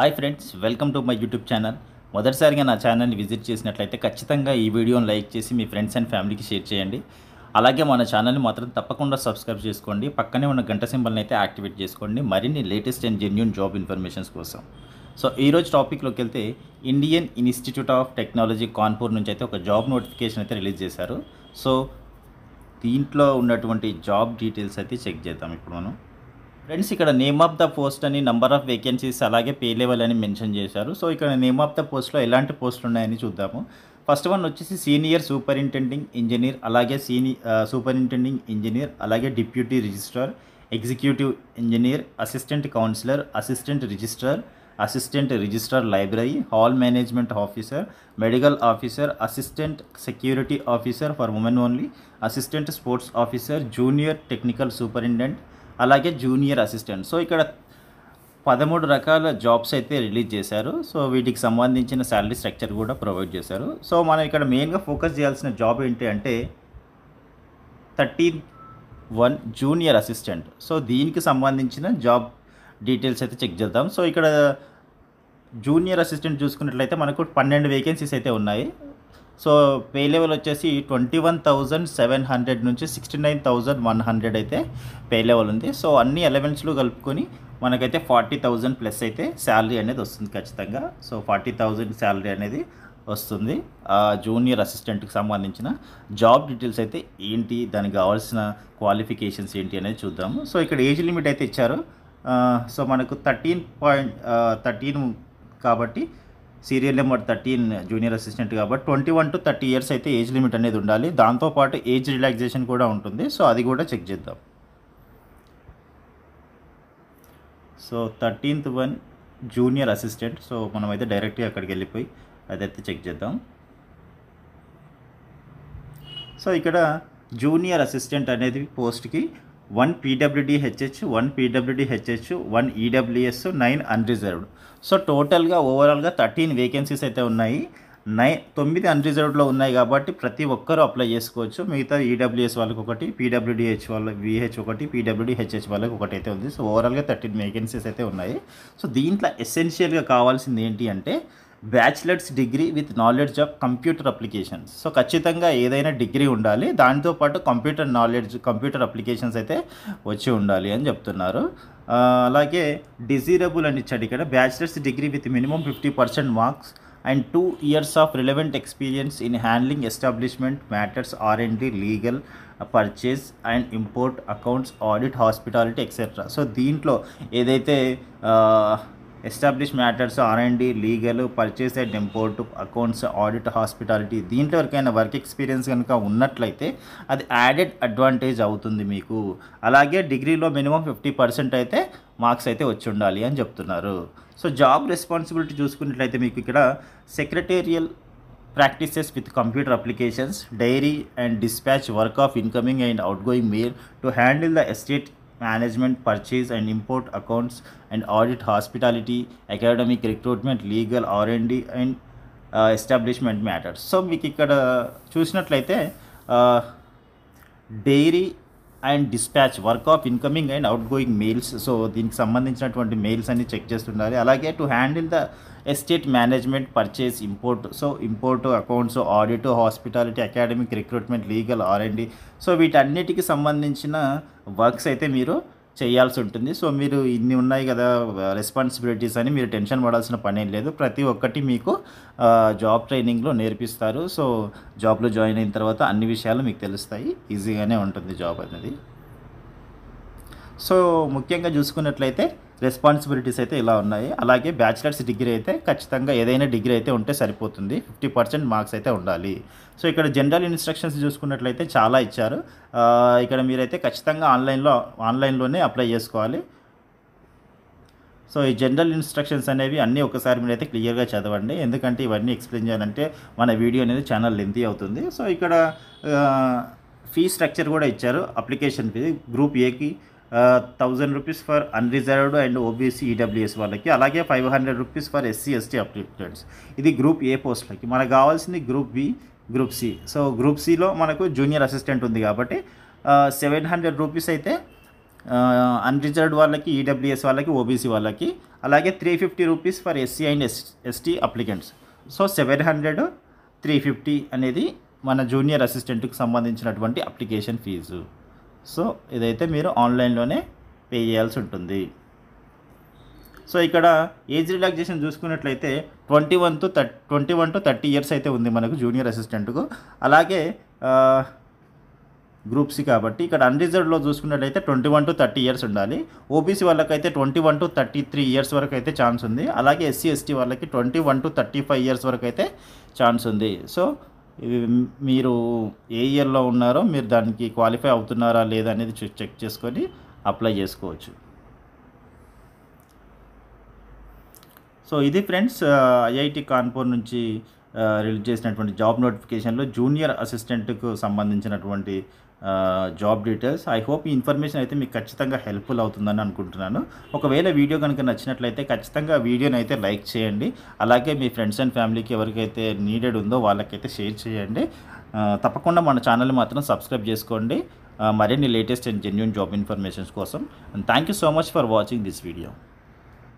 Hi friends, welcome to my YouTube channel. మొదటిసారిగా నా ఛానల్ని విజిట్ చేసినట్లయితే ఖచ్చితంగా ఈ వీడియోని లైక్ చేసి మీ ఫ్రెండ్స్ అండ్ ఫ్యామిలీకి షేర్ చేయండి. అలాగే మన ఛానల్ని మాత్రం తప్పకుండా సబ్స్క్రైబ్ చేసుకోండి. పక్కనే ఉన్న గంట సింబల్ని అయితే యాక్టివేట్ చేసుకోండి మరిన్ని latest and genuine job informations కోసం. సో ఈరోజు టాపిక్లోకి వెళ్తే Indian institute of technology Kanpur నుంచి అయితే ఒక జాబ్ నోటిఫికేషన్ అయితే రిలీజ్ చేశారు. సో దీంట్లో ఉన్నటువంటి జాబ్ డీటెయిల్స్ అయితే చెక్ చేద్దాం ఇప్పుడు మనం. ఫ్రెండ్స్, ఇక్కడ నేమ్ ఆఫ్ ద పోస్ట్ అని, నంబర్ ఆఫ్ వేకెన్సీస్, అలాగే పే లెవెల్ అని మెన్షన్ చేశారు. సో ఇక్కడ నేమ్ ఆఫ్ ద పోస్ట్లో ఎలాంటి పోస్టులు ఉన్నాయని చూద్దాము. ఫస్ట్ వన్ వచ్చేసి సీనియర్ సూపరింటెండింగ్ ఇంజనీర్, అలాగే సూపరింటెండింగ్ ఇంజనీర్, అలాగే deputy registrar, executive engineer, assistant counsellor, assistant registrar library, hall management officer, medical officer, assistant security officer for women only, assistant sports officer, junior technical superintendent, అలాగే junior assistant. So ఇక్కడ 13 రకాల jobs అయితే release చేశారు. So వీటికి సంబంధించిన salary structure కూడా provide చేశారు. So మనం ఇక్కడ మెయిన్గా ఫోకస్ చేయాల్సిన జాబ్ ఏంటి అంటే 31 జూనియర్ అసిస్టెంట్. సో దీనికి సంబంధించిన జాబ్ డీటెయిల్స్ అయితే చెక్ చేద్దాం. సో ఇక్కడ జూనియర్ అసిస్టెంట్ చూసుకున్నట్లయితే మనకు 12 వేకెన్సీస్ అయితే ఉన్నాయి. సో పే లెవెల్ వచ్చేసి 21,700 నుంచి 69,100 అయితే పే లెవెల్ ఉంది. సో అన్ని ఎలవెన్స్లు కలుపుకొని మనకైతే 40,000 ప్లస్ అయితే శాలరీ అనేది వస్తుంది ఖచ్చితంగా. సో 40,000 శాలరీ అనేది వస్తుంది. జూనియర్ అసిస్టెంట్కి సంబంధించిన జాబ్ డీటెయిల్స్ అయితే ఏంటి, దానికి కావాల్సిన క్వాలిఫికేషన్స్ ఏంటి అనేది చూద్దాము. సో ఇక్కడ ఏజ్ లిమిట్ అయితే ఇచ్చారు. సో మనకు 13 కాబట్టి సీరియల్ నెంబర్ 13 జూనియర్ అసిస్టెంట్ కాబట్టి 21 to 30 ఇయర్స్ అయితే ఏజ్ లిమిట్ అనేది ఉండాలి. దాంతోపాటు ఏజ్ రిలాక్సేషన్ కూడా ఉంటుంది. సో అది కూడా చెక్ చేద్దాం. So 13th one junior assistant. So మనమైతే డైరెక్ట్గా అక్కడికి వెళ్ళిపోయి అదైతే చెక్ చేద్దాం. సో ఇక్కడ జూనియర్ అసిస్టెంట్ అనేది పోస్ట్కి 1 PWD-HH, 1 PWD-HH, 1 EWS, 9 unreserved. So టోటల్గా ఓవరాల్గా 13 వేకెన్సీస్ అయితే ఉన్నాయి. 9 అన్రిజర్వ్డ్లో ఉన్నాయి కాబట్టి ప్రతి ఒక్కరూ అప్లై చేసుకోవచ్చు. మిగతా EWS వాళ్ళకి ఒకటి, PWD-VH ఒకటి, PWD-HH వాళ్ళకి ఒకటి అయితే ఉంది. సో ఓవరాల్గా 13 వేకెన్సీస్ అయితే ఉన్నాయి. సో దీంట్లో ఎసెన్షియల్గా కావాల్సింది ఏంటి అంటే bachelors degree with knowledge of computer applications. So ఖచ్చితంగా ఏదైనా డిగ్రీ ఉండాలి, దాంతోపాటు కంప్యూటర్ అప్లికేషన్స్ అయితే వచ్చి ఉండాలి అని చెప్తున్నారు. అలాగే డిజైరబుల్ అని ఇచ్చాడు ఇక్కడ. Bachelors degree with minimum 50% marks and 2 years of relevant experience in handling establishment matters, R&D, legal, purchase and import, accounts, audit, hospitality etcetera. So దీంట్లో ఏదైతే establish matters, R&D, legal, purchase and import, accounts, audit, hospitality, దీంట్లో ఎవరికైనా work experience కనుక ఉన్నట్లయితే అది added advantage అవుతుంది మీకు. అలాగే డిగ్రీలో మినిమం 50% అయితే మార్క్స్ అయితే వచ్చి ఉండాలి అని చెప్తున్నారు. సో జాబ్ రెస్పాన్సిబిలిటీ చూసుకున్నట్లయితే మీకు ఇక్కడ secretarial practices with computer applications, diary and dispatch work of incoming and outgoing mail to handle the estate management, purchase and import, accounts and audit, hospitality, academic, recruitment, legal, R&D and establishment matters. So మీకు ఇక్కడ చూసినట్లయితే diary and dispatch work of incoming and outgoing mails. So దీనికి సంబంధించినటువంటి mails అన్ని check చేస్తుండాలి. అలాగే to handle the estate management, purchase, import. So import, accounts, audit, hospitality, academic, recruitment, legal, R&D. So వీటన్నిటికి సంబంధించిన వర్క్స్ అయితే మీరు చేయాల్సి ఉంటుంది. సో మీరు ఇన్ని ఉన్నాయి కదా రెస్పాన్సిబిలిటీస్ అని మీరు టెన్షన్ పడాల్సిన పని ఏం లేదు. ప్రతి ఒక్కటి మీకు జాబ్ ట్రైనింగ్లో నేర్పిస్తారు. సో జాబ్లో జాయిన్ అయిన తర్వాత అన్ని విషయాలు మీకు తెలుస్తాయి. ఈజీగానే ఉంటుంది జాబ్ అనేది. సో ముఖ్యంగా చూసుకున్నట్లయితే రెస్పాన్సిబిలిటీస్ అయితే ఇలా ఉన్నాయి. అలాగే బ్యాచిలర్స్ డిగ్రీ అయితే ఖచ్చితంగా ఏదైనా డిగ్రీ అయితే ఉంటే సరిపోతుంది. 50% మార్క్స్ అయితే ఉండాలి. సో ఇక్కడ జనరల్ ఇన్స్ట్రక్షన్స్ చూసుకున్నట్లయితే చాలా ఇచ్చారు. ఇక్కడ మీరైతే ఖచ్చితంగా ఆన్లైన్లోనే అప్లై చేసుకోవాలి. సో ఈ జనరల్ ఇన్స్ట్రక్షన్స్ అనేవి అన్నీ ఒకసారి మీరైతే క్లియర్గా చదవండి. ఎందుకంటే ఇవన్నీ ఎక్స్ప్లెయిన్ చేయాలంటే మన వీడియో అనేది చాలా లెంతీ అవుతుంది. సో ఇక్కడ ఫీ స్ట్రక్చర్ కూడా ఇచ్చారు. అప్లికేషన్ ఫీ గ్రూప్ ఏకి 1,000 rupees for unreserved and OBC, EWS వాళ్ళకి, అలాగే 500 rupees for SC, ST applicants. ఇది గ్రూప్ ఏ పోస్ట్లకి. మనకు కావాల్సింది group B, group C. So group సిలో మనకు జూనియర్ అసిస్టెంట్ ఉంది కాబట్టి 700 రూపీస్ అయితే అన్రిజర్వ్డ్ వాళ్ళకి, ఈడబ్ల్యూఎస్ వాళ్ళకి, ఓబీసీ వాళ్ళకి. అలాగే 350 rupees for SC and ST applicants. So 700, 350 అనేది మన జూనియర్ అసిస్టెంట్కి సంబంధించినటువంటి అప్లికేషన్ ఫీజు. సో ఇదైతే మీరు ఆన్లైన్లోనే పే చేయాల్సి ఉంటుంది. సో ఇక్కడ ఏజ్ రిలాక్సేషన్ చూసుకున్నట్లయితే 21 to 30 ఇయర్స్ అయితే ఉంది మనకు జూనియర్ అసిస్టెంట్కు. అలాగే గ్రూప్ సి కాబట్టి ఇక్కడ అన్రిజర్వ్డ్లో చూసుకున్నట్లయితే 21 to 30 ఇయర్స్ ఉండాలి. ఓబీసీ వాళ్ళకైతే 21 to 33 ఇయర్స్ వరకు అయితే ఛాన్స్ ఉంది. అలాగే ఎస్సీ ఎస్టీ వాళ్ళకి 21 to 35 ఇయర్స్ వరకు అయితే ఛాన్స్ ఉంది. సో మీరు ఏ ఇయర్లో ఉన్నారో మీరు దానికి క్వాలిఫై అవుతున్నారా లేదా అనేది చెక్ చేసుకొని అప్లై చేసుకోవచ్చు. సో ఇది ఫ్రెండ్స్, ఐఐటి కాన్పూర్ నుంచి రిలీజ్ చేసినటువంటి జాబ్ నోటిఫికేషన్లో జూనియర్ అసిస్టెంట్కు సంబంధించినటువంటి జాబ్ డీటెయిల్స్. ఐ హోప్ ఈ ఇన్ఫర్మేషన్ అయితే మీకు ఖచ్చితంగా హెల్ప్ఫుల్ అవుతుందని అనుకుంటున్నాను. ఒకవేళ వీడియో కనుక నచ్చినట్లయితే ఖచ్చితంగా వీడియోని అయితే లైక్ చేయండి. అలాగే మీ ఫ్రెండ్స్ అండ్ ఫ్యామిలీకి ఎవరికైతే నీడెడ్ ఉందో వాళ్ళకైతే షేర్ చేయండి. తప్పకుండా మన ఛానల్ మాత్రం సబ్స్క్రైబ్ చేసుకోండి మరిన్ని latest and genuine job informations కోసం. And thank you so much for watching this video.